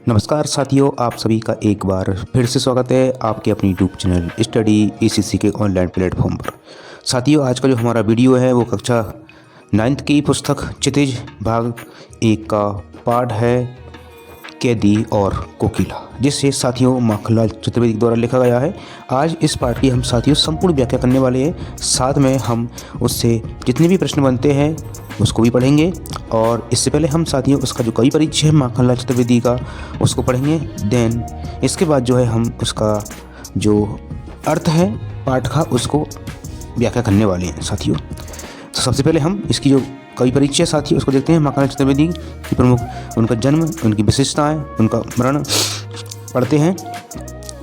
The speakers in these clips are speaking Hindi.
नमस्कार साथियों, आप सभी का एक बार फिर से स्वागत है आपके अपनी यूट्यूब चैनल स्टडी एसीसी के ऑनलाइन प्लेटफॉर्म पर। साथियों, आज का जो हमारा वीडियो है वो कक्षा 9th की पुस्तक क्षितिज भाग 1 का पाठ है कैदी और कोकिला, जिसे साथियों माखनलाल चतुर्वेदी द्वारा लिखा गया है। आज इस पाठ की हम साथियों संपूर्ण व्याख्या करने वाले हैं, साथ में हम उससे जितने भी प्रश्न बनते हैं उसको भी पढ़ेंगे। और इससे पहले हम साथियों उसका जो कवि परिचय है माखनलाल चतुर्वेदी का उसको पढ़ेंगे। देन इसके बाद जो है हम उसका जो अर्थ है पाठ का उसको व्याख्या करने वाले हैं साथियों। तो सबसे पहले हम इसकी जो कवि परिचय साथी उसको देखते हैं। माखनलाल चतुर्वेदी की प्रमुख, उनका जन्म, उनकी विशेषताएं, उनका मरण पढ़ते हैं।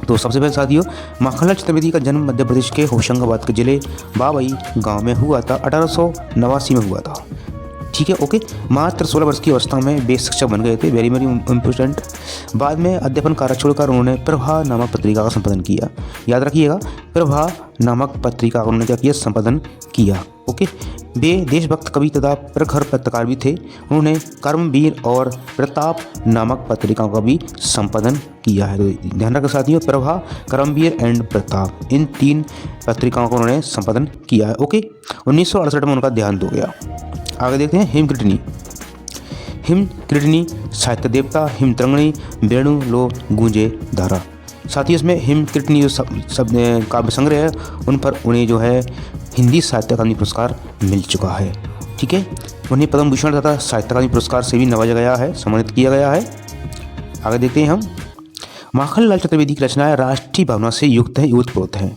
तो सबसे पहले साथियों, माखनलाल चतुर्वेदी का जन्म मध्य प्रदेश के होशंगाबाद के जिले बाबई गांव में हुआ था। 1889 में हुआ था। ठीक है, ओके। मात्र 16 वर्ष की अवस्था में वे शिक्षक बन गए थे, वेरी वेरी इम्पोर्टेंट। बाद में अध्यापन कार्य छोड़कर उन्होंने प्रभा नामक पत्रिका का संपादन किया। याद रखिएगा, प्रभा नामक पत्रिका का उन्होंने क्या किया, संपादन किया। ओके। वे देशभक्त कवि तथा प्रखर पत्रकार भी थे। उन्होंने कर्मवीर और प्रताप नामक पत्रिकाओं का भी संपादन किया है। तो ध्यान रखकर साथियों, प्रभा, कर्मवीर एंड प्रताप, इन 3 पत्रिकाओं का उन्होंने संपादन किया है। ओके। 1968 में उनका देहांत हो गया। आगे देखते हैं हिमकृतनी। हिमकृतनी साहित्य देवता, हिमतरंगिणी, वेणु लो गूंजे धारा। साथियों, इसमें हिमकृतनी जो सब काव्य संग्रह है उन पर उन्हें जो है हिंदी साहित्य अकादमी पुरस्कार मिल चुका है। ठीक है, उन्हें पद्म भूषण तथा साहित्य अकादमी पुरस्कार से भी नवाजा गया है, सम्मानित किया गया है। आगे देखते हैं हम, माखनलाल चतुर्वेदी की रचनाएं राष्ट्रीय भावना से युक्त है, युक्तप्रोत हैं।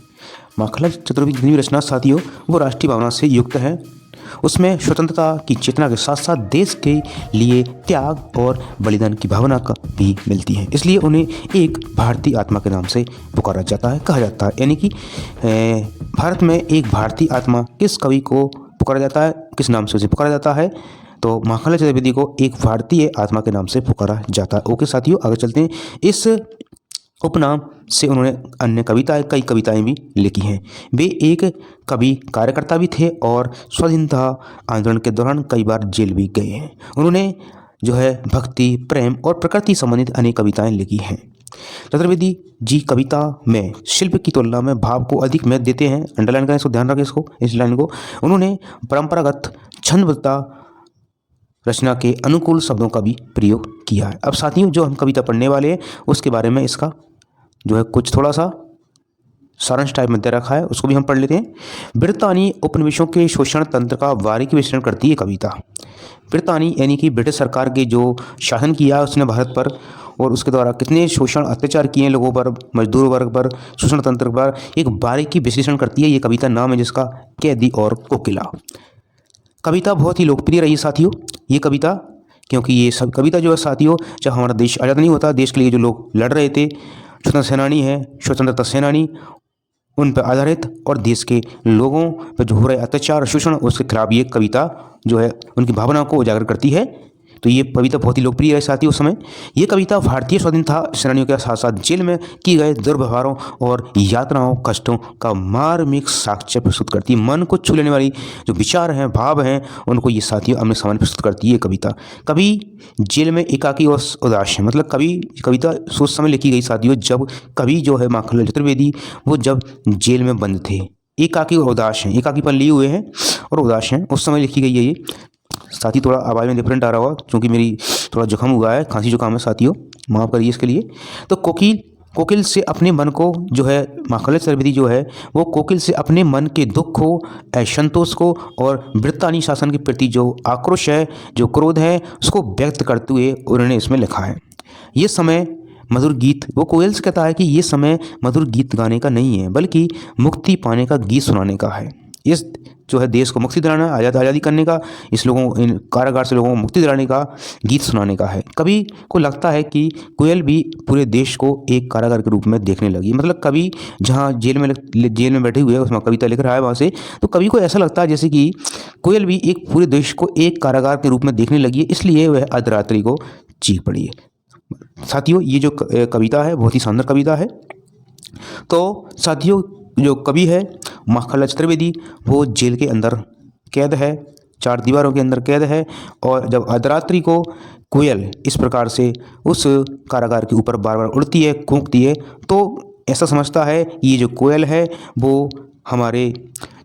माखनलाल चतुर्वेदी की जितनी भी रचना साथियों वो राष्ट्रीय भावना से युक्त है। उसमें स्वतंत्रता की चेतना के साथ साथ देश के लिए त्याग और बलिदान की भावना का भी मिलती है, इसलिए उन्हें एक भारतीय आत्मा के नाम से पुकारा जाता है, कहा जाता है। यानी कि भारत में एक भारतीय आत्मा किस कवि को पुकारा जाता है, किस नाम से उसे पुकारा जाता है, तो माखनलाल चतुर्वेदी को एक भारतीय आत्मा के नाम से पुकारा जाता है। ओके साथियों, आगे चलते हैं। इस उपनाम से उन्होंने अन्य कई कविताएं भी लिखी हैं। वे एक कवि कार्यकर्ता भी थे और स्वाधीनता आंदोलन के दौरान कई बार जेल भी गए हैं। उन्होंने जो है भक्ति, प्रेम और प्रकृति संबंधित अनेक कविताएं लिखी हैं। चतुर्वेदी जी कविता में शिल्प की तुलना में भाव को अधिक महत्व देते हैं। अंडरलाइन करें इसको, ध्यान रखें इसको, इस लाइन को। उन्होंने परंपरागत छंदबद्धता रचना के अनुकूल शब्दों का भी प्रयोग किया है। अब साथियों, जो हम कविता पढ़ने वाले हैं उसके बारे में इसका जो है कुछ थोड़ा सा सारांश टाइप में दे रखा है, उसको भी हम पढ़ लेते हैं। ब्रितानी उपनिवेशों के शोषण तंत्र का बारीकी विश्लेषण करती है कविता। ब्रितानी यानी कि ब्रिटिश सरकार के जो शासन किया उसने भारत पर, और उसके द्वारा कितने शोषण अत्याचार किए लोगों पर, मजदूर वर्ग पर, शोषण तंत्र पर एक बारीकी विश्लेषण करती है। ये कविता नाम है जिसका कैदी और कोकिला। कविता बहुत ही लोकप्रिय रही साथियों ये कविता, क्योंकि ये सब कविता जो है साथियों, जब हमारा देश आज़ाद नहीं होता, देश के लिए जो लोग लड़ रहे थे, स्वतंत्रता सेनानी है, स्वतंत्रता सेनानी, उन पर आधारित और देश के लोगों पर जो हो रहे अत्याचार शोषण उसके खिलाफ ये कविता जो है उनकी भावना को उजागर करती है। तो ये कविता बहुत ही लोकप्रिय है साथी उस समय। ये कविता भारतीय स्वतंत्रता सेनानियों के साथ साथ जेल में किए गए दुर्व्यवहारों और यातनाओं, कष्टों का मार्मिक साक्ष्य प्रस्तुत करती है। मन को छू लेने वाली जो विचार हैं, भाव हैं, उनको ये साथियों अपने सामने प्रस्तुत करती है कविता। कवि जेल में एकाकी और उदास है, मतलब कविता उस समय लिखी गई साथियों जब कवि जो है माखनलाल चतुर्वेदी वो जब जेल में बंद थे, एकाकी और उदास हैं, एकाकीपन लिए हुए हैं और उदास हैं, उस समय लिखी गई है ये। साथी थोड़ा आवाज़ में डिफरेंट आ रहा होगा क्योंकि मेरी थोड़ा जुकाम हुआ है, खांसी जुकाम है साथियों, माफ़ करिए इसके लिए। तो कोकिल से अपने मन को जो है माखनलाल चतुर्वेदी जो है वो कोकिल से अपने मन के दुख को, असंतोष को और ब्रितानी शासन के प्रति जो आक्रोश है, जो क्रोध है, उसको व्यक्त करते हुए उन्होंने इसमें लिखा है। ये समय मधुर गीत, वो कोयल से कहता है कि ये समय मधुर गीत गाने का नहीं है बल्कि मुक्ति पाने का गीत सुनाने का है। इस जो है देश को मुक्ति दिलाना, आज़ादी करने का, इस लोगों इन कारागार से लोगों को मुक्ति दिलाने का, गीत सुनाने का है। कवि को लगता है कि कोयल भी पूरे देश को एक कारागार के रूप में देखने लगी। मतलब कवि जहाँ जेल में बैठे हुए है उसमें कविता लिख रहा है वहाँ से, तो कवि को ऐसा लगता है जैसे कि कोयल भी एक पूरे देश को एक कारागार के रूप में देखने लगी है, इसलिए वह अर्धरात्रि को चीख पड़ी है। साथियों, ये जो कविता है बहुत ही शानदार कविता है। तो साथियों, जो कवि है माखनलाल चतुर्वेदी वो जेल के अंदर कैद है, चार दीवारों के अंदर कैद है। और जब अर्धरात्रि को कोयल इस प्रकार से उस कारागार के ऊपर बार बार उड़ती है, कूकती है, तो ऐसा समझता है ये जो कोयल है वो हमारे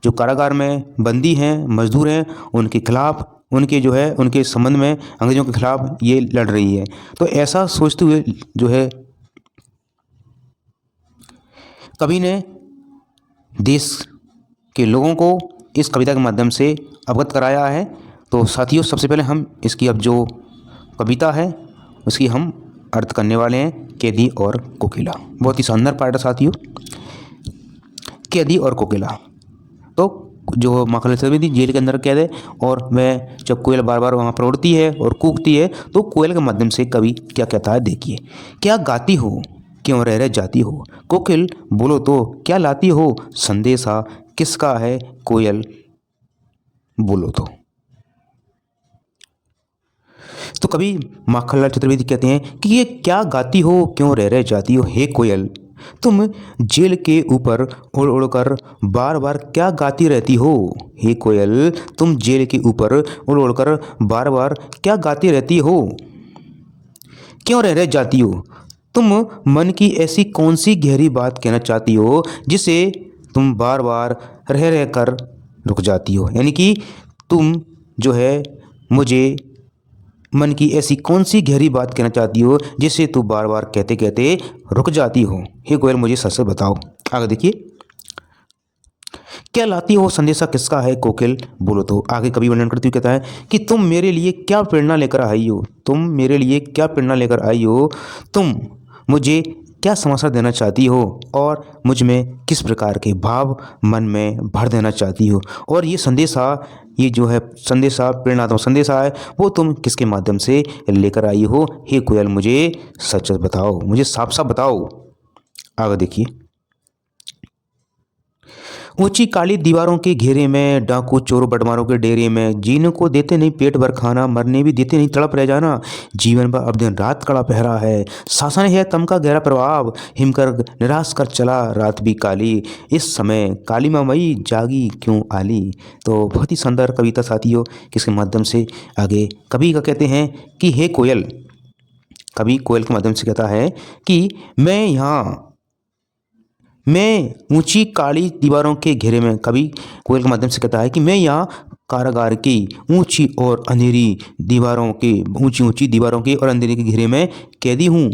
जो कारागार में बंदी हैं, मजदूर हैं, उनके खिलाफ, उनके जो है उनके संबंध में अंग्रेज़ों के खिलाफ ये लड़ रही है। तो ऐसा सोचते हुए जो है कवि ने देश के लोगों को इस कविता के माध्यम से अवगत कराया है। तो साथियों, सबसे पहले हम इसकी अब जो कविता है उसकी हम अर्थ करने वाले हैं, कैदी और कोकिला। बहुत ही शानदार पार्ट है साथियों, कैदी और कोकिला। तो जो माखनलाल चतुर्वेदी जेल के अंदर कैद है और वह जब कोयल बार बार वहाँ पर उड़ती है और कूकती है तो कोयल के माध्यम से कवि क्या कहता है, देखिए। क्या गाती हो, क्यों रह जाती हो, कोकिल बोलो तो क्या लाती हो, संदेशा किसका है, कोयल बोलो तो कवि माखनलाल चतुर्वेदी कहते हैं कि ये क्या गाती हो, क्यों रह जाती हो, हे कोयल, तुम जेल के ऊपर उड़ उड़ कर बार बार क्या गाती रहती हो, हे कोयल, तुम जेल के ऊपर उड़ उड़ कर बार बार क्या गाती रहती हो, क्यों रह जाती हो, तुम मन की ऐसी कौन सी गहरी बात कहना चाहती हो जिसे तुम बार बार रह कर रुक जाती हो। यानी कि तुम जो है मुझे मन की ऐसी कौन सी गहरी बात कहना चाहती हो जिसे तू बार बार कहते कहते रुक जाती हो, हे कोयल मुझे सच सच बताओ। आगे देखिए, क्या लाती हो, संदेशा किसका है, कोकिल बोलो तो। आगे कवि वर्णन करते हुए कहता है कि तुम मेरे लिए क्या प्रेरणा लेकर आई हो, तुम मेरे लिए क्या प्रेरणा लेकर आई हो, तुम मुझे क्या समाचार देना चाहती हो और मुझ में किस प्रकार के भाव मन में भर देना चाहती हो, और ये संदेशा, ये जो है संदेशा, प्रेरणात्मक संदेशा है, वो तुम किसके माध्यम से लेकर आई हो, हे कोयल मुझे सच सच बताओ, मुझे साफ साफ बताओ। आगे देखिए, ऊंची काली दीवारों के घेरे में, डाकू चोरों बटमारों के डेरे में, जीने को देते नहीं पेट भर खाना, मरने भी देते नहीं तड़प रह जाना, जीवन पर अब दिन रात कड़ा पहरा है, शासन है तम का गहरा प्रभाव, हिमकर निराश कर चला रात भी काली, इस समय काली मामई जागी क्यों आली। तो बहुत ही शानदार कविता साथियों, किसके माध्यम से आगे कवि का कहते हैं कि हे कोयल, कवि कोयल के माध्यम से कहता है कि मैं ऊंची काली दीवारों के घेरे में, कवि कोयल के माध्यम से कहता है कि मैं यहाँ कारागार की ऊंची और अंधेरी दीवारों के, ऊंची दीवारों के और अंधेरे के घेरे में कैदी हूँ।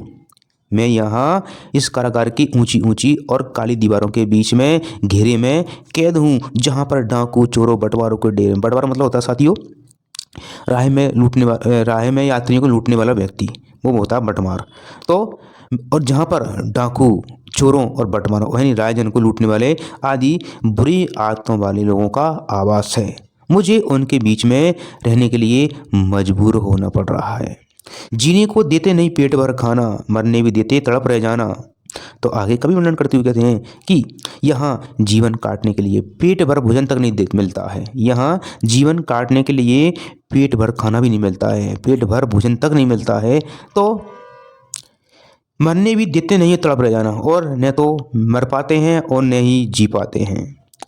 मैं यहाँ इस कारागार की ऊंची और काली दीवारों के बीच में घेरे में कैद हूँ, जहाँ पर डाकू चोरों बटवारों के डेरे, बटवारा मतलब होता है साथियों राह में यात्रियों को लूटने वाला व्यक्ति, वो होता है बटमार। तो और जहाँ पर डाकू चोरों और बटमारों यानी रायजन को लूटने वाले आदि बुरी आदतों वाले लोगों का आवास है, मुझे उनके बीच में रहने के लिए मजबूर होना पड़ रहा है। जीने को देते नहीं पेट भर खाना, मरने भी देते तड़प रह जाना। तो आगे कवि वर्णन करते हुए कहते हैं कि यहाँ जीवन काटने के लिए पेट भर भोजन तक नहीं मिलता है, यहाँ जीवन काटने के लिए पेट भर खाना भी नहीं मिलता है, पेट भर भोजन तक नहीं मिलता है, तो मरने भी देते नहीं है तड़प रह जाना, और न तो मर पाते हैं और न ही जी पाते हैं,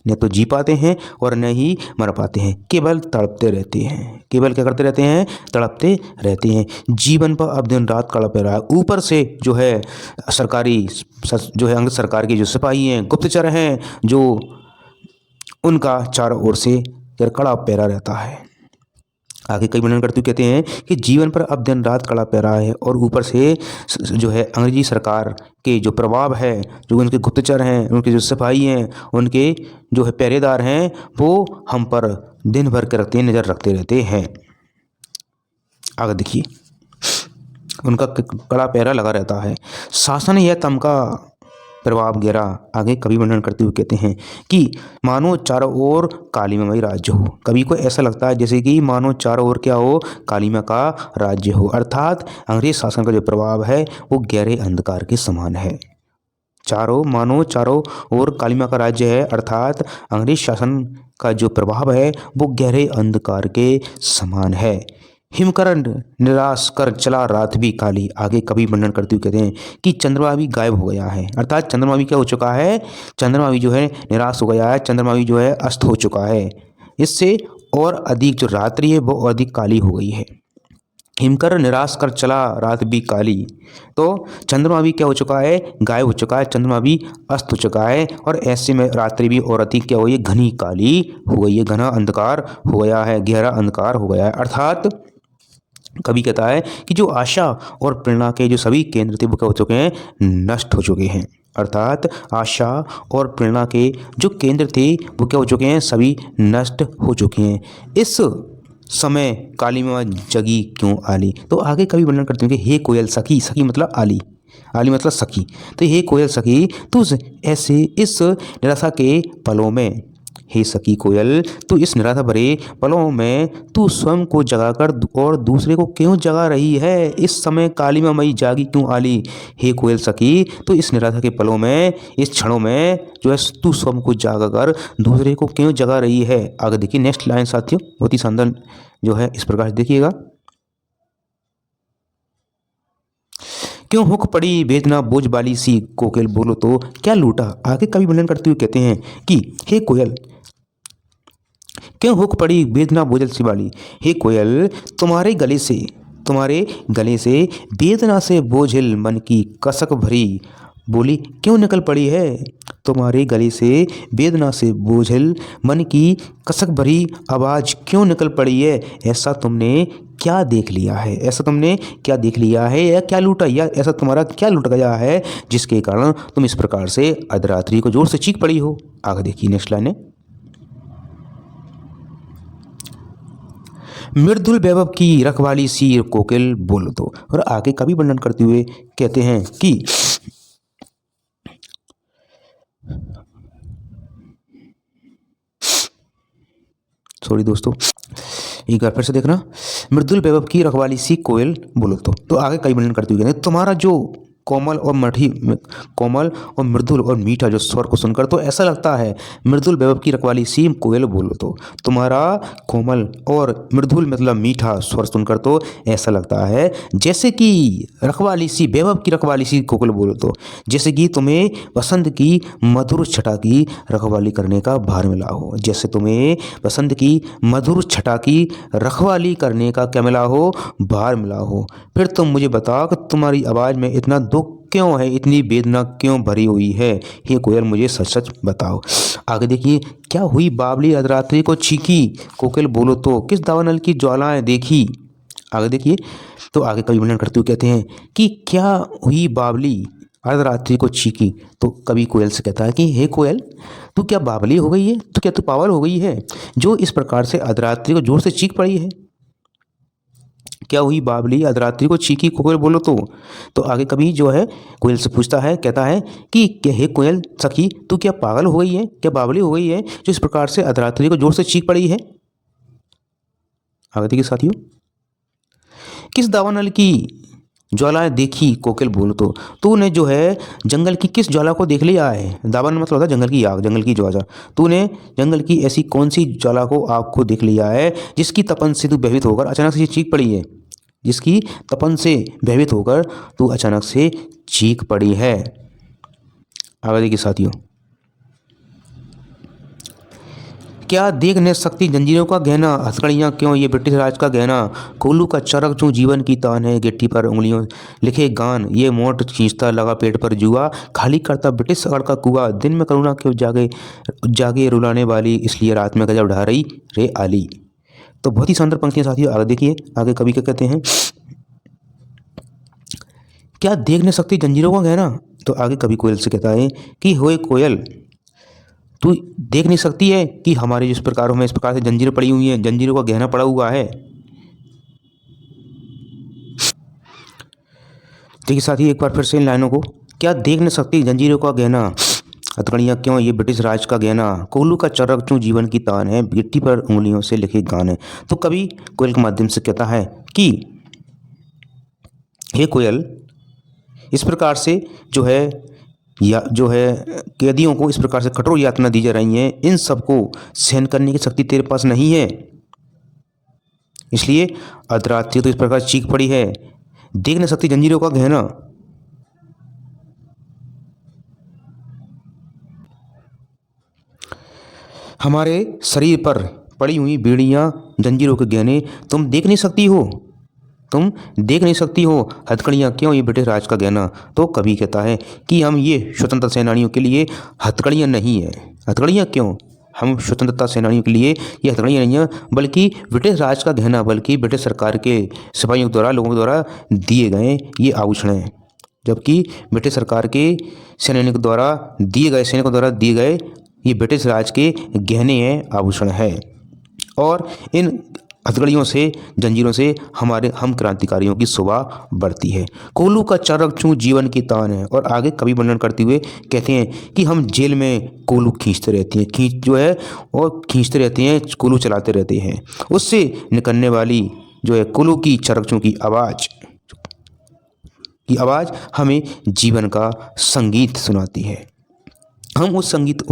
न तो जी पाते हैं और न ही मर पाते हैं, केवल तड़पते रहते हैं, केवल क्या करते रहते हैं, तड़पते रहते हैं। जीवन पर अब दिन रात कड़ा पड़ रहा है, ऊपर से जो है सरकारी जो है अंग सरकार के जो सिपाही हैं, गुप्तचर हैं, जो उनका चारों ओर से कड़ा पैरा रहता है। आगे कई वर्णन करते हुए कहते हैं कि जीवन पर अब दिन रात कड़ा पड़ रहा है, और ऊपर से जो है अंग्रेजी सरकार के जो प्रभाव है, जो उनके गुप्तचर हैं, उनके जो सिपाही हैं, उनके जो है पहरेदार हैं, वो हम पर दिन भर के नज़र रखते रहते हैं। आगे देखिए, उनका कड़ा पहरा लगा रहता है। शासन यह तम का प्रभाव गहरा। आगे कवि वर्णन करते हुए कहते हैं कि मानो चारों ओर कालीमामय राज्य हो। कवि को ऐसा लगता है जैसे कि मानो चारों ओर क्या हो, कालीमा का राज्य हो, अर्थात अंग्रेज शासन का जो प्रभाव है वो गहरे अंधकार के समान है। मानो चारों ओर कालीमा का राज्य है, अर्थात अंग्रेज शासन का जो प्रभाव है वो गहरे अंधकार के समान है। हिमकरण निराश कर चला रात भी काली। आगे कवि वर्णन करते हुए कहते हैं कि चंद्रमा भी गायब हो गया है, अर्थात चंद्रमा भी क्या हो चुका है, चंद्रमा भी जो है निराश हो गया है, चंद्रमा भी जो है अस्त हो चुका है। इससे और अधिक जो रात्रि है वो अधिक काली हो गई है। हिमकर निराश कर चला रात भी काली। तो चंद्रमा भी क्या हो चुका है, गायब हो चुका है, चंद्रमा भी अस्त हो चुका है और ऐसे में रात्रि भी और अधिक क्या हुई है, घनी काली हो गई है, घना अंधकार हो गया है, गहरा अंधकार हो गया है। अर्थात कवि कहता है कि जो आशा और प्रेरणा के जो सभी केंद्र थे वो क्या हो चुके हैं, नष्ट हो चुके हैं। अर्थात आशा और प्रेरणा के जो केंद्र थे वो क्या हो चुके हैं, सभी नष्ट हो चुके हैं। इस समय काली माँ जगी क्यों आली। तो आगे कवि वर्णन करते हैं कि हे कोयल सखी, सखी मतलब आली, आली मतलब सखी। तो हे कोयल सखी तू ऐसे इस निराशा के पलों में, हे सखी कोयल तू इस निराशा भरे पलों में तू स्वयं को जगाकर और दूसरे को क्यों जगा रही है। इस समय काली माँ मई जागी क्यों आली। हे कोयल सखी तू इस निराशा के पलों में, इस क्षणों में जो है तू स्वयं को जगाकर दूसरे को क्यों जगा रही है। आगे देखिए नेक्स्ट लाइन साथियों, बहुत ही शानदार जो है, इस प्रकार से देखिएगा। क्यों हुक पड़ी वेदना बोझ वाली सी कोकिल बोलो तो क्या लूटा। आगे कवि वर्णन करते हुए कहते हैं कि हे कोयल क्यों हुक पड़ी वेदना बोझल सी वाली। हे कोयल तुम्हारे गले से वेदना से बोझिल मन की कसक भरी बोली क्यों निकल पड़ी है। तुम्हारे गले से वेदना से बोझिल मन की कसक भरी आवाज़ क्यों निकल पड़ी है। ऐसा तुमने क्या देख लिया है, ऐसा तुमने क्या देख लिया है या क्या लूटा, या ऐसा तुम्हारा क्या लूट गया है जिसके कारण तुम इस प्रकार से अर्धरात्रि को जोर से चीख पड़ी हो। आगे देखिए नेक्स्ट लाइन है। मृदुल वैभव की रखवाली सी कोकिल बोलो तो। और आगे कवि वर्णन करते हुए कहते हैं कि सॉरी दोस्तों, एक बार फिर से देखना। मृदुल वैभव की रखवाली सी कोयल बोलो तो आगे कई वर्णन करते हुए कहते हैं तुम्हारा जो कोमल और मृदुल और मीठा जो स्वर को सुनकर तो ऐसा लगता है, मृदुल वैभव की रखवाली सी कोयल बोलो तो तुम्हारा कोमल और मृदुल मतलब मीठा स्वर सुनकर तो ऐसा लगता है जैसे कि रखवाली सी, वैभव की रखवाली सी कोयल बोलो तो जैसे कि तुम्हें वसंत की मधुर छटा की रखवाली करने का भार मिला हो, जैसे तुम्हें वसंत की मधुर छटा की रखवाली करने का क्या मिला हो, भार मिला हो। फिर तुम मुझे बताओ कि तुम्हारी आवाज़ में इतना दुख क्यों है, इतनी वेदना क्यों भरी हुई है। हे कोयल मुझे सच सच बताओ। आगे देखिए, क्या हुई बावली अर्धरात्रि को चीखी कोकिल बोलो तो किस दावानल की ज्वालाएं देखी। आगे देखिए, तो आगे कवि वर्णन करते हुए कहते हैं कि क्या हुई बावली अर्धरात्रि को चीखी। तो कवि कोयल से कहता है कि हे कोयल तू क्या बावली हो गई है, तो क्या तू पागल हो गई है जो इस प्रकार से अर्धरात्रि को जोर से चीख पड़ी है। क्या हुई बावली अर्धरात्रि को चीखी कोयल बोलो तो आगे कवि जो है कोयल से पूछता है, कहता है कि क्या हे कोयल सखी तू क्या पागल हो गई है, क्या बावली हो गई है जो इस प्रकार से अर्धरात्रि को जोर से चीख पड़ी है। आगे देखिए साथियों, किस दावानल की ज्वालाएं देखी कोकिल बोलो तो तूने जो है जंगल की किस ज्वाला को देख लिया है। दावानल मतलब होता है जंगल की आग, जंगल की ज्वाला। तूने जंगल की ऐसी कौन सी ज्वाला को, आग को देख लिया है जिसकी तपन से तू भयभीत होकर अचानक से चीख पड़ी है, जिसकी तपन से भयभीत होकर तू अचानक से चीख पड़ी है। आगे देखिए साथियों, क्या देख न सकती जंजीरों का गहना, हथकड़ियाँ क्यों ये ब्रिटिश राज का गहना, कोल्लू का चरक जो जीवन की तान है, गिट्टी पर उंगलियों लिखे गान, ये मोट खींचता लगा पेट पर जुआ, खाली करता ब्रिटिश सगड़ का कुआ, दिन में करुणा क्यों जागे जागे रुलाने वाली, इसलिए रात में गजब ढा रही रे आली। तो बहुत ही शानदार पंक्तियाँ साथियों। आगे देखिए, आगे कवि क्या कहते हैं, क्या देख न सकती जंजीरों का गहना। तो आगे कवि कोयल से कहता है कि होए कोयल तू देख नहीं सकती है कि हमारे जिस प्रकार में इस प्रकार से जंजीरें पड़ी हुई हैं, जंजीरों का गहना पड़ा हुआ है। देखिए साथी एक बार फिर से इन लाइनों को, क्या देख न सकती जंजीरों का गहना, हथकड़ियाँ क्यों ये ब्रिटिश राज का गहना, कोल्लू का चरक क्यों जीवन की तान है, गिट्टी पर उंगलियों से लिखे गान है। तो कवि कोयल के माध्यम से कहता है कि हे कोयल इस प्रकार से जो है कैदियों को इस प्रकार से कठोर यातना दी जा रही है, इन सबको सहन करने की शक्ति तेरे पास नहीं है, इसलिए अर्धरात्रि तो इस प्रकार चीख पड़ी है। देख न सकती जंजीरों का गहना। हमारे शरीर पर पड़ी हुई बेड़ियाँ जंजीरों के गहने तुम देख नहीं सकती हो, तुम देख नहीं सकती हो। हथकड़ियाँ क्यों ये ब्रिटिश राज का गहना। तो कवि कहता है कि हम ये स्वतंत्रता सेनानियों के लिए हथकड़ियाँ नहीं है। हथकड़ियाँ क्यों, हम स्वतंत्रता सेनानियों के लिए ये हथकड़ियाँ नहीं हैं बल्कि ब्रिटिश राज का गहना, बल्कि ब्रिटिश सरकार के सिपाहियों द्वारा, लोगों के द्वारा दिए गए ये आभूषण हैं। जबकि ब्रिटिश सरकार के सैनिकों द्वारा दिए गए ये ब्रिटिश राज के गहने हैं, आभूषण है। और इन हथकड़ियों से, जंजीरों से हम क्रांतिकारियों की शोभा बढ़ती है। कोल्हू का चरक चूँ जीवन की तान है। और आगे कवि वर्णन करते हुए कहते हैं कि हम जेल में कोल्हू खींचते रहते हैं, खींचते रहते हैं, कोल्हू चलाते रहते हैं। उससे निकलने वाली जो है कोल्हू की चरक चूँ की आवाज़ हमें जीवन का संगीत सुनाती है। हम उस संगीत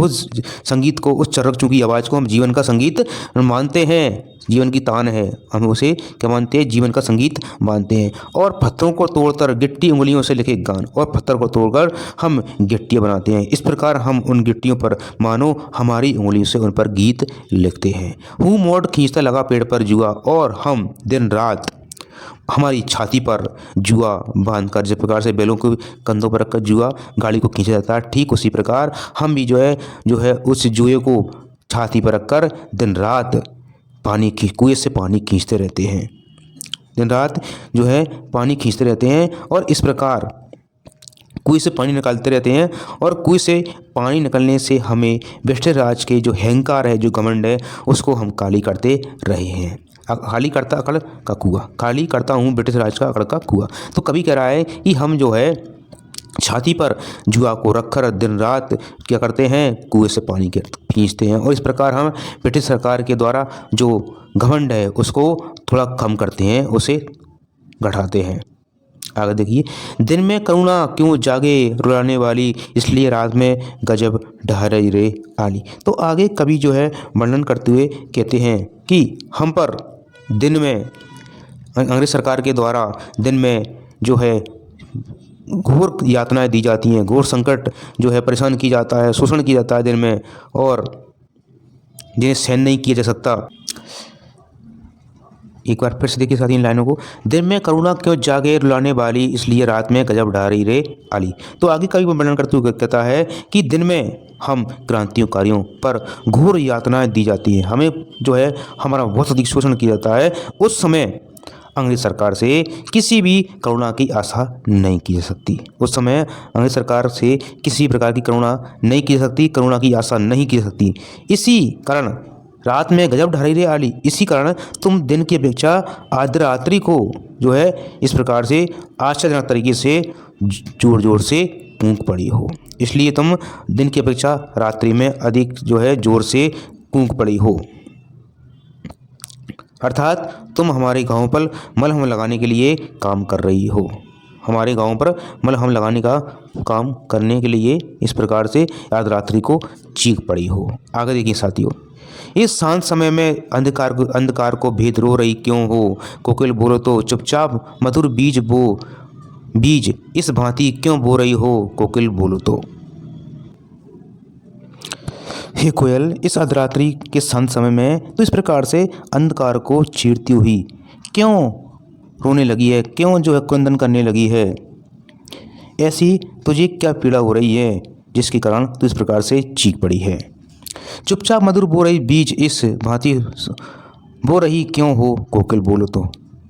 को, उस चरक चूँ की आवाज़ को हम जीवन का संगीत मानते हैं। जीवन की तान है, हम उसे क्या मानते हैं, जीवन का संगीत मानते हैं। और पत्थरों को तोड़कर गिट्टी उंगलियों से लिखे गान, और पत्थर को तोड़कर हम गिट्टियाँ बनाते हैं। इस प्रकार हम उन गिट्टियों पर मानो हमारी उंगलियों से उन पर गीत लिखते हैं। हूँ मोड़ खींचता लगा पेड़ पर जुआ, और हम दिन रात हमारी छाती पर जुआ बांधकर, जिस प्रकार से बैलों को कंधों पर रखकर जुआ गाड़ी को खींचा जाता है, ठीक उसी प्रकार हम भी जो है उस जुए को छाती पर रखकर दिन रात कुएं से पानी खींचते रहते हैं। दिन रात जो है पानी खींचते रहते हैं, और इस प्रकार कुएं से पानी निकालते रहते हैं। और कुएं से पानी निकलने से हमें ब्रिटिश राज के जो अहंकार है, जो घमंड है, उसको हम खाली करते रहे हैं। खाली करता हूँ ब्रिटिश राज का अकड़ का कुआं। तो कवि कह रहा है कि हम जो है छाती पर जुआ को रखकर दिन रात क्या करते हैं, कुएं से पानी खींचते हैं। और इस प्रकार हम ब्रिटिश सरकार के द्वारा जो घमंड है उसको थोड़ा कम करते हैं, उसे घटाते हैं। आगे देखिए, दिन में करुणा क्यों जागे रुलाने वाली, इसलिए रात में गजब ढारई रे आली। तो आगे कवि जो है वर्णन करते हुए कहते हैं कि हम पर दिन में अंग्रेज सरकार के द्वारा दिन में जो है घोर यातनाएं दी जाती हैं, घोर संकट जो है परेशान किया जाता है, शोषण किया जाता है दिन में, और जिन्हें सहन नहीं किया जा सकता। एक बार फिर से देखिए साथी इन लाइनों को, दिन में करुणा क्यों जागे रुलाने वाली, इसलिए रात में गजब ढारई रे आली। तो आगे कवि वर्णन करते हुए कहता है कि दिन में हम क्रांतिकारियों पर घोर यातनाएं दी जाती हैं, हमें जो है हमारा बहुत अधिक शोषण किया जाता है। उस समय अंग्रेज सरकार से किसी भी करुणा की आशा नहीं की जा सकती। उस समय अंग्रेज सरकार से किसी प्रकार की करुणा नहीं की जा सकती, करुणा की आशा नहीं की जा सकती। इसी कारण रात में गजब ढारई रे आली, इसी कारण तुम दिन की अपेक्षा आधी रात्रि को जो है इस प्रकार से आश्चर्यजनक तरीके से जोर जोर से कूक पड़ी हो, इसलिए तुम दिन की अपेक्षा रात्रि में अधिक जो है जोर से कूक पड़ी हो। अर्थात तुम हमारे गांव पर मलहम लगाने के लिए काम कर रही हो, हमारे गांव पर मलहम लगाने का काम करने के लिए इस प्रकार से आधी रात्रि को चीख पड़ी हो। आगे देखिए साथियों, इस शांत समय में अंधकार को भेद रो रही क्यों हो, कोकिल बोलो तो चुपचाप मधुर बीज इस भांति क्यों बो रही हो, कोकिल बोलो तो। हे कोयल, इस अर्धरात्रि के शांत समय में तो इस प्रकार से अंधकार को चीरती हुई क्यों रोने लगी है, क्यों जो है क्रंदन करने लगी है, ऐसी तुझे क्या पीड़ा हो रही है जिसके कारण तू इस प्रकार से चीख पड़ी है। चुपचाप मधुर बो रही बीज इस भांति बो रही क्यों हो, कोकिल बोलो तो।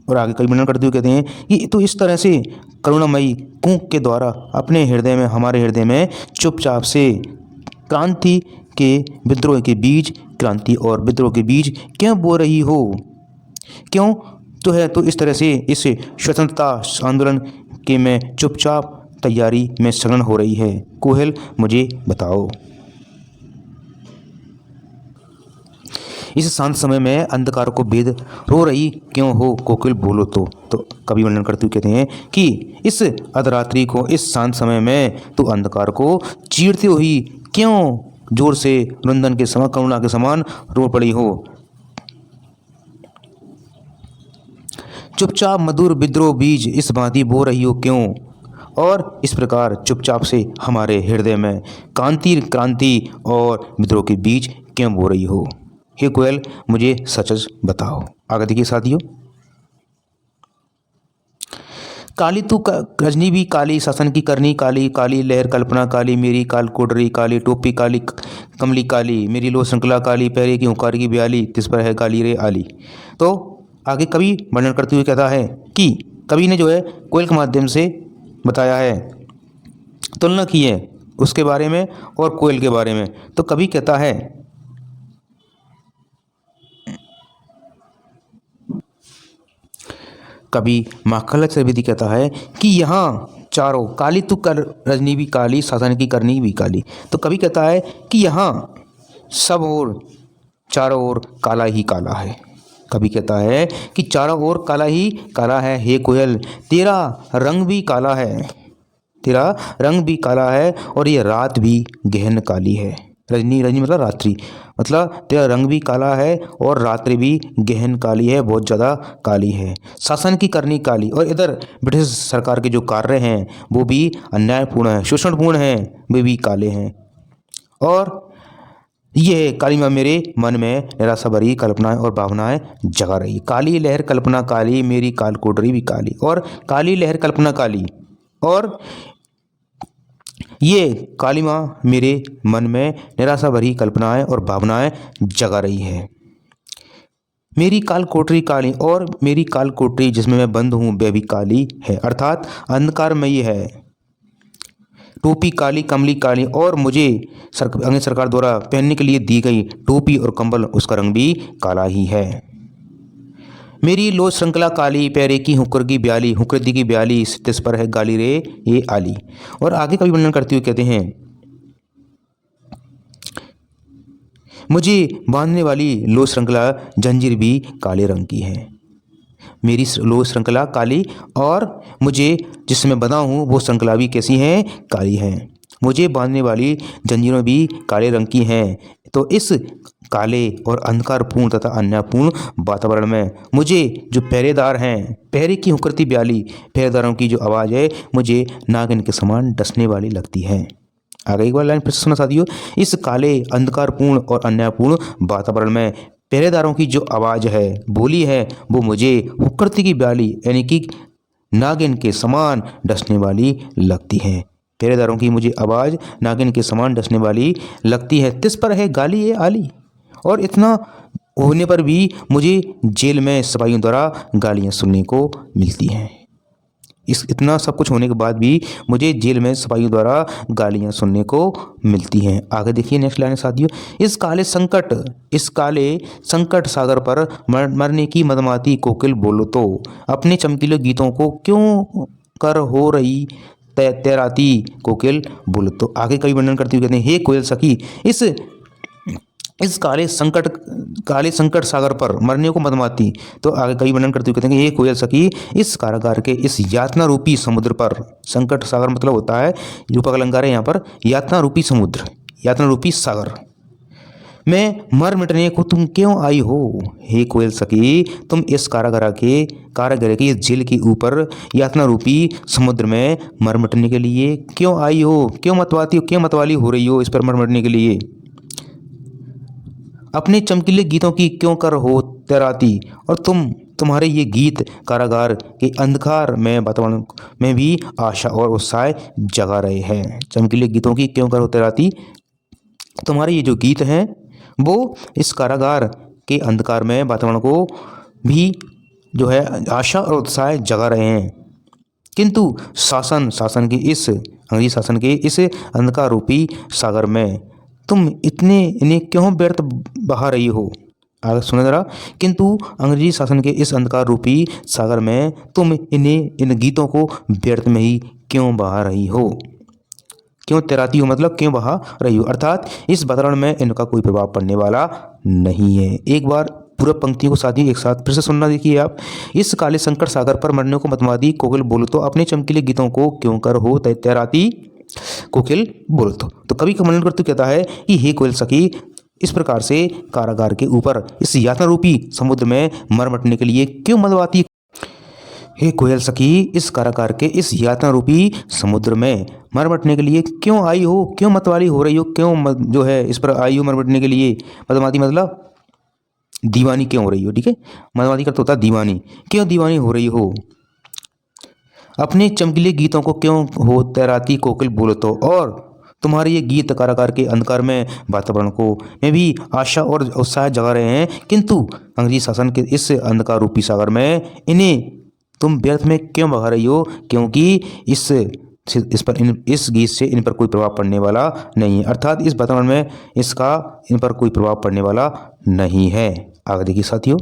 और आगे कई वर्णन करते हुए कहते हैं कि तो इस तरह से करुणामयी कूक के द्वारा अपने हृदय में, हमारे हृदय में चुपचाप से क्रांति के विद्रोह के बीज, क्रांति और विद्रोह के बीज क्यों बो रही हो, क्यों तो है तो इस तरह से इस स्वतंत्रता आंदोलन के में चुपचाप तैयारी में संलग्न हो रही है, कोयल मुझे बताओ। इस शांत समय में अंधकार को भेद रो रही क्यों हो, कोकिल बोलो तो। कवि वर्णन करते हुए कहते हैं कि इस अर्धरात्रि को, इस शांत समय में तो अंधकार को चीरते हुई क्यों जोर से रुंदन के समान, करुणा के समान रो पड़ी हो। चुपचाप मधुर विद्रोह बीज इस भांति बो रही हो क्यों, और इस प्रकार चुपचाप से हमारे हृदय में क्रांति और विद्रोह के बीज क्यों बो रही हो। हे कोयल मुझे सच बताओ। आगे देखिए साथियों, काली तू रजनी भी काली, शासन की करनी काली, काली लहर कल्पना काली, मेरी काल कोडरी काली, टोपी काली कमली काली, मेरी लो श्रृंखला काली, पैरे की हुंकार की ब्याली, तिस पर है काली रे आली। तो आगे कवि वर्णन करते हुए कहता है कि कवि ने जो है कोयल के माध्यम से बताया है, तुलना की है उसके बारे में और कोयल के बारे में। तो कवि कहता है, कवि माखनलाल चतुर्वेदी कहता है कि यहाँ चारों काली तू कर रजनी भी काली, शासन की करनी भी काली। तो कवि कहता है कि यहाँ सब और चारों ओर काला ही काला है। कवि कहता है कि चारों ओर काला ही काला है, हे कोयल तेरा रंग भी काला है, तेरा रंग भी काला है और ये रात भी गहन काली है। रजनी, रजनी मतलब रात्रि, मतलब तेरा रंग भी काला है और रात्रि भी गहन काली है, बहुत ज़्यादा काली है। शासन की करनी काली, और इधर ब्रिटिश सरकार के जो कार्य हैं वो भी अन्यायपूर्ण हैं, शोषणपूर्ण हैं, वे भी काले हैं। और ये काली माँ मेरे मन में निराशा भरी कल्पनाएं और भावनाएं जगा रही। काली लहर कल्पना काली, मेरी काल कोडरी भी काली। और काली लहर कल्पना काली, और ये काली माँ मेरे मन में निराशा भरी कल्पनाएं और भावनाएं जगा रही है। मेरी काल कोठरी काली, और मेरी काल कोठरी जिसमें मैं बंद हूँ वह भी काली है, अर्थात अंधकारमयी है। टोपी काली कमली काली, और मुझे अंग्रेज सरकार द्वारा पहनने के लिए दी गई टोपी और कंबल उसका रंग भी काला ही है। मेरी लो श्रृंखला काली, पैरे की हुक्र की ब्याली, हुक्रती की ब्याली, तिस पर है गाली रे ये आली। और आगे कवि वर्णन करते हुए कहते हैं, मुझे बांधने वाली लो श्रृंखला जंजीर भी काले रंग की है। मेरी लो श्रृंखला काली, और मुझे जिसमें बंधा हूँ वो श्रृंखला भी कैसी है, काली है। मुझे बांधने वाली जंजीरें भी काले रंग की हैं। तो इस काले और अंधकारपूर्ण तथा अन्यायपूर्ण वातावरण में मुझे जो पहरेदार हैं, पहरे की हुक्करती ब्याली, पहरेदारों की जो आवाज़ है मुझे नागिन के समान डसने वाली लगती है। आगे एक बार लाइन फिर से सुना साथियों, इस काले अंधकारपूर्ण और अन्यायपूर्ण वातावरण में पहरेदारों की जो आवाज़ है, बोली है, वो मुझे हुक्करती की ब्याली यानी कि नागिन के समान डसने वाली लगती है। पहरेदारों की मुझे आवाज़ नागिन के समान डसने वाली लगती है। तिस पर है गाली ये आली, और इतना होने पर भी मुझे जेल में सिपाहियों द्वारा गालियाँ सुनने को मिलती हैं। इतना सब कुछ होने के बाद भी मुझे जेल में सिपाहियों द्वारा गालियाँ सुनने को मिलती हैं। आगे देखिए नेक्स्ट लाइन साथियों, इस काले संकट सागर पर मरने की मदमाती कोकिल बोलो तो, अपने चमकीले गीतों को क्यों कर हो रही तैराती कोकिल बोलो तो। आगे कवि वर्णन करते हुए कहते हैं, हे कोयल सखी इस काले संकट सागर पर मरने को मदमाती। तो आगे कई वर्णन करते हुए कहते हैं कि ये कोयल सखी इस कारागार के इस यातना रूपी समुद्र पर, संकट सागर मतलब होता है रूपक अलंकार है यहाँ पर, यातना रूपी समुद्र, यातना रूपी सागर में मर मिटने को तुम क्यों आई हो। हे कोयल सखी तुम इस कारागार के इस जेल के ऊपर यातना रूपी समुद्र में मर मिटने के लिए क्यों आई हो, क्यों मतवाली हो रही हो इस पर मर मिटने के लिए। अपने चमकीले गीतों की क्यों कर हो तैराती, और तुम्हारे ये गीत कारागार के अंधकार में वातावरण में भी आशा और उत्साह जगा रहे हैं। चमकीले गीतों की क्यों कर हो तैराती, तुम्हारे ये जो गीत हैं वो इस कारागार के अंधकार में वातावरण को भी जो है आशा और उत्साह जगा रहे हैं। किंतु अंग्रेजी शासन के इस अंधकार रूपी सागर में तुम इन्हें क्यों व्यर्थ बहा रही हो। आगे सुनो जरा, किंतु अंग्रेजी शासन के इस अंधकार रूपी सागर में तुम इन गीतों को व्यर्थ में ही क्यों बहा रही हो, क्यों तैराती हो मतलब क्यों बहा रही हो, अर्थात इस वातावरण में इनका कोई प्रभाव पड़ने वाला नहीं है। एक बार पूरा पंक्तियों को साथियों एक साथ फिर से सुनना देखिए आप। इस काले संकट सागर पर मरने को मतवादी कोकिल बोलो तो, अपने चमकीले गीतों को क्यों कर हो तैराती कोकिल बोलो तो कवि का वर्णन करते कहता है कि हे कोयल सखी इस प्रकार से कारागार के ऊपर इस यातना रूपी समुद्र में मर मिटने के लिए क्यों मतवाती। हे कोयल सखी इस कारागार के इस यातना रूपी समुद्र में मर मिटने के लिए क्यों आई हो, क्यों मतवाली हो रही हो, क्यों जो है इस पर आई हो मर मिटने के लिए। मदमाती मतलब दीवानी क्यों हो रही हो, ठीक है। मदमाती का अर्थ होता है दीवानी, क्यों दीवानी हो रही हो। अपने चमकीले गीतों को क्यों हो तैराती कोकिल बोलो तो, और तुम्हारे ये गीत कारागार के अंधकार में वातावरण को में भी आशा और उत्साह जगा रहे हैं, किंतु अंग्रेजी शासन के इस अंधकार रूपी सागर में इन्हें तुम व्यर्थ में क्यों बहा रही हो, क्योंकि इस गीत से इन पर कोई प्रभाव पड़ने वाला नहीं है, अर्थात इस वातावरण में इसका इन पर कोई प्रभाव पड़ने वाला नहीं है। आगे देखिए साथियों,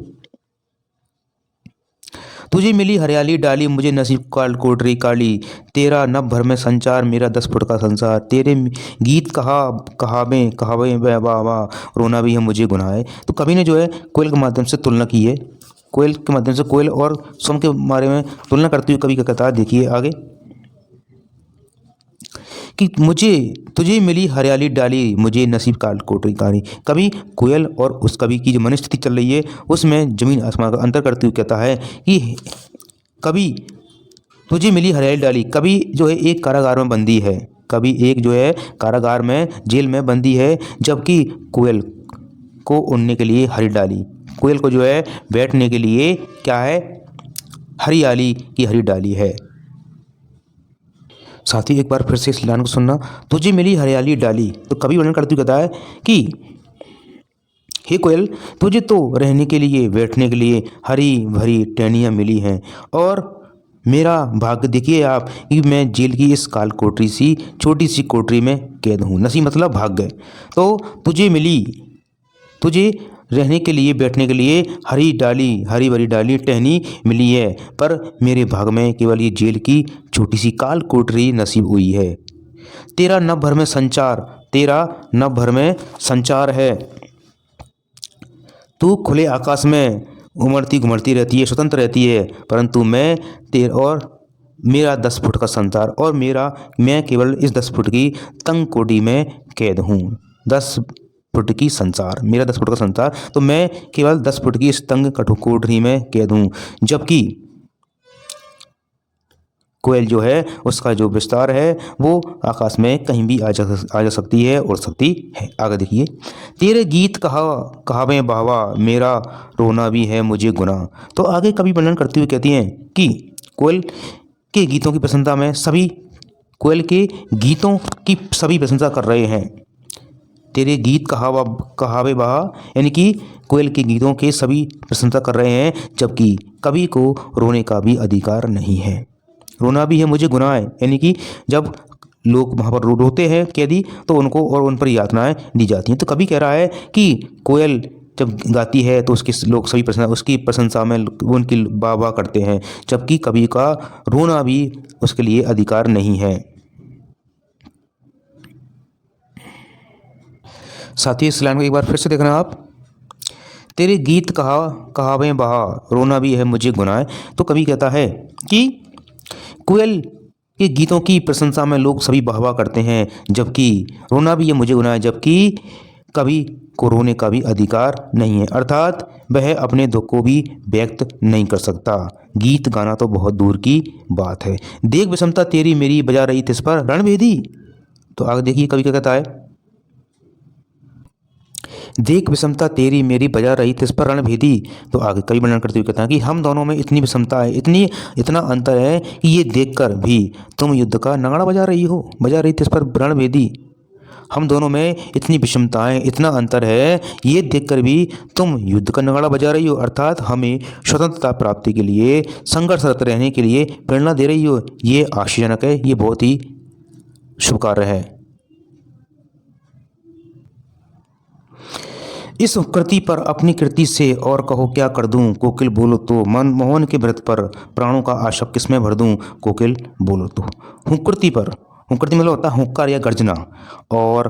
तुझे मिली हरियाली डाली मुझे नसीब काल कोटरी काली, तेरा नभ भर में संचार मेरा 10 फुट का संसार, तेरे गीत कहावे कहावे वाह वाह, रोना भी है मुझे गुनाह है। तो कवि ने जो है कोयल के माध्यम से तुलना की है, कोयल के माध्यम से कोयल और सोम के बारे में तुलना करते हुए कवि का कहता है, देखिए आगे कि तुझे मिली हरियाली डाली मुझे नसीब काल कोटरी काली। कभी कोयल और उस कवि की जो मनस्थिति चल रही है उसमें जमीन आसमान का अंतर करते हुए कहता है कि कभी तुझे मिली हरियाली डाली, कभी जो है एक कारागार में बंदी है, कभी एक जो है कारागार में जेल में बंदी है, जबकि कोयल को उड़ने के लिए हरी डाली, कोयल को जो है बैठने के लिए क्या है, हरियाली की हरी डाली है। साथ ही एक बार फिर से इस लाइन को सुनना, तुझे मिली हरियाली डाली, तो कवि वर्णन करते हुए कहता है कि हे कोयल, तुझे तो रहने के लिए बैठने के लिए हरी भरी टहनियाँ मिली हैं, और मेरा भाग्य देखिए आप कि मैं जेल की इस काल कोठरी सी छोटी सी कोठरी में कैद हूँ। नसीब मतलब भाग्य। तो तुझे रहने के लिए बैठने के लिए हरी भरी डाली टहनी मिली है, पर मेरे भाग में केवल ये जेल की छोटी सी काल कोठरी नसीब हुई है। तेरा नभ भर में संचार है, तू खुले आकाश में उमड़ती घुमड़ती रहती है, स्वतंत्र रहती है, परंतु मेरा 10 फुट का संसार और मैं केवल इस 10 फुट की तंग कोठी में कैद हूँ। 10 फुट की संसार, मेरा 10 फुट का संसार, तो मैं केवल 10 फुट की इस तंग कोठरी में कैद हूँ, जबकि कोयल जो है उसका जो विस्तार है वो आकाश में कहीं भी आ जा सकती है, उड़ सकती है। आगे देखिए, तेरे गीत कहावे बहावा मेरा रोना भी है मुझे गुनाह। तो आगे कवि वर्णन करते हुए कहती हैं कि कोयल के गीतों की प्रशंसा में कोयल के गीतों की सभी प्रशंसा कर रहे हैं। तेरे गीत कहावे बहा यानी कि कोयल के गीतों के सभी प्रशंसा कर रहे हैं, जबकि कवि को रोने का भी अधिकार नहीं है। रोना भी है मुझे गुनाह है, यानी कि जब लोग वहाँ पर रोते हैं कैदी तो उनको और उन पर यातनाएं दी जाती हैं। तो कवि कह रहा है कि कोयल जब गाती है तो उसकी प्रशंसा में उनकी वाह करते हैं, जबकि कवि का रोना भी उसके लिए अधिकार नहीं है। साथ ही इस लाइन को एक बार फिर से देखना आप, तेरे गीत कहावे बहा रोना भी है मुझे गुनाह। तो कवि कहता है कि कोयल के गीतों की प्रशंसा में लोग सभी वाह करते हैं, जबकि रोना भी है मुझे गुनाह है, जबकि कवि को रोने का भी अधिकार नहीं है, अर्थात वह अपने दुख को भी व्यक्त नहीं कर सकता। गीत गाना तो बहुत दूर की बात है। देख विषमता तेरी मेरी बजा रही तिस पर रणभेदी। तो आगे देखिए कवि क्या कहता है, देख विषमता तेरी मेरी बजा रही तिस पर रणभेदी। तो आगे कवि वर्णन करते हुए कहता है कि हम दोनों में इतनी विषमता है, इतना अंतर है कि ये देखकर भी तुम युद्ध का नगाड़ा बजा रही तिस पर रणभेदी। हम दोनों में इतनी विषमताएं, इतना अंतर है, ये देखकर भी तुम युद्ध का नगाड़ा बजा रही हो, अर्थात हमें स्वतंत्रता प्राप्ति के लिए संघर्षरत रहने के लिए प्रेरणा दे रही हो। ये आश्चर्यजनक है, ये बहुत ही शुभ कार्य है। इस कृति पर अपनी कृति से और कहो क्या कर दूं, कोकिल बोलो तो मन मोहन के व्रत पर प्राणों का आशक किसमें भर दूं, कोकिल बोलो तो। हुंकृति मतलब होता है हुंकार या गर्जना, और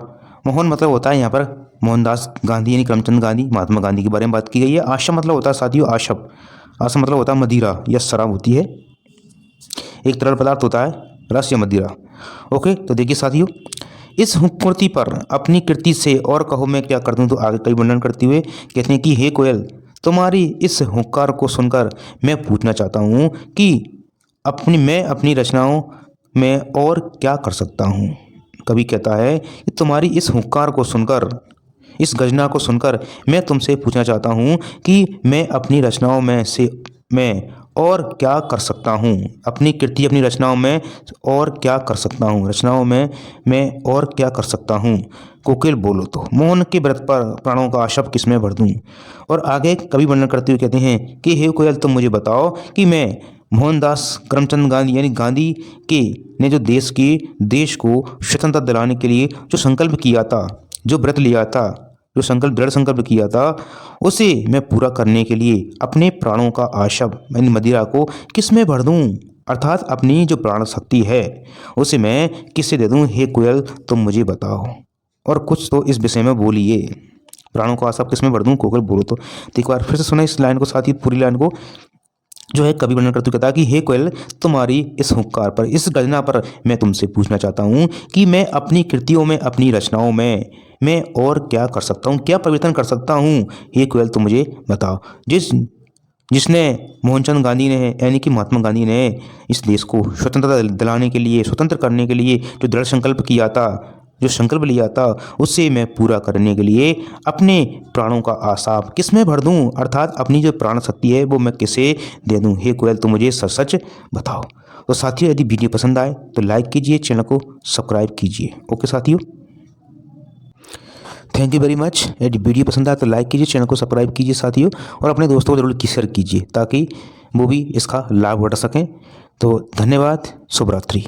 मोहन मतलब होता है यहाँ पर मोहनदास गांधी यानी करमचंद गांधी, महात्मा गांधी के बारे में बात की गई है। आशम मतलब होता है साथियों आशम मतलब होता है मदिरा या शराब होती है, एक तरल पदार्थ होता है रस या मदिरा। ओके, तो देखिए साथियों, इस हुंकृति पर अपनी कृति से और कहो मैं क्या कर दूं। तो आगे कई वर्णन करते हुए कहते हैं कि हे कोयल, तुम्हारी इस हुंकार को सुनकर मैं पूछना चाहता हूँ कि मैं अपनी रचनाओं में और क्या कर सकता हूँ। कवि कहता है कि तुम्हारी इस हुंकार को सुनकर इस गजना को सुनकर मैं तुमसे पूछना चाहता हूँ कि मैं अपनी रचनाओं में से मैं और क्या कर सकता हूँ। अपनी कृति अपनी रचनाओं में और क्या कर सकता हूँ, रचनाओं में मैं और क्या कर सकता हूँ। कोकिल बोलो तो मोहन के व्रत पर प्राणों का आशप किसमें भर दूँ। और आगे कवि वर्णन करते हुए कहते हैं कि हे कोयल तुम मुझे बताओ कि मैं मोहनदास करमचंद गांधी यानी गांधी के ने जो देश को स्वतंत्रता दिलाने के लिए जो संकल्प किया था, जो व्रत लिया था, जो संकल्प दृढ़ संकल्प किया था, उसे मैं पूरा करने के लिए अपने प्राणों का आशव यानी मदिरा को किस में भर दूं, अर्थात अपनी जो प्राण शक्ति है उसे मैं किससे दे दूं। हे कोयल तुम मुझे बताओ और कुछ तो इस विषय में बोलिए। प्राणों का आशव किस में भर दूं, कोकिल बोलो तो एक बार फिर से सुना इस लाइन को, साथ ही पूरी लाइन को जो है कवि वर्णन करते कहता कि हे कोयल तुम्हारी इस हुंकार पर, इस गर्जना पर मैं तुमसे पूछना चाहता हूँ कि मैं अपनी कृतियों में अपनी रचनाओं में मैं और क्या कर सकता हूँ, क्या परिवर्तन कर सकता हूँ। हे कोयल तुम मुझे बताओ। जिसने मोहनचंद गांधी ने यानी कि महात्मा गांधी ने इस देश को स्वतंत्रता दिलाने के लिए, स्वतंत्र करने के लिए जो दृढ़ संकल्प किया था, जो संकल्प लिया था, उसे मैं पूरा करने के लिए अपने प्राणों का आसाप किस में भर दूं, अर्थात अपनी जो प्राण शक्ति है वो मैं किसे दे दूं। हे कोयल तुम मुझे सच सच बताओ। तो साथियों यदि वीडियो पसंद आए तो लाइक कीजिए, चैनल को सब्सक्राइब कीजिए। ओके साथियों, थैंक यू वेरी मच। यदि वीडियो पसंद आए तो लाइक कीजिए, चैनल को सब्सक्राइब कीजिए साथियों, और अपने दोस्तों को जरूर शेयर कीजिए ताकि वो भी इसका लाभ उठा सकें। तो धन्यवाद, शुभ रात्रि।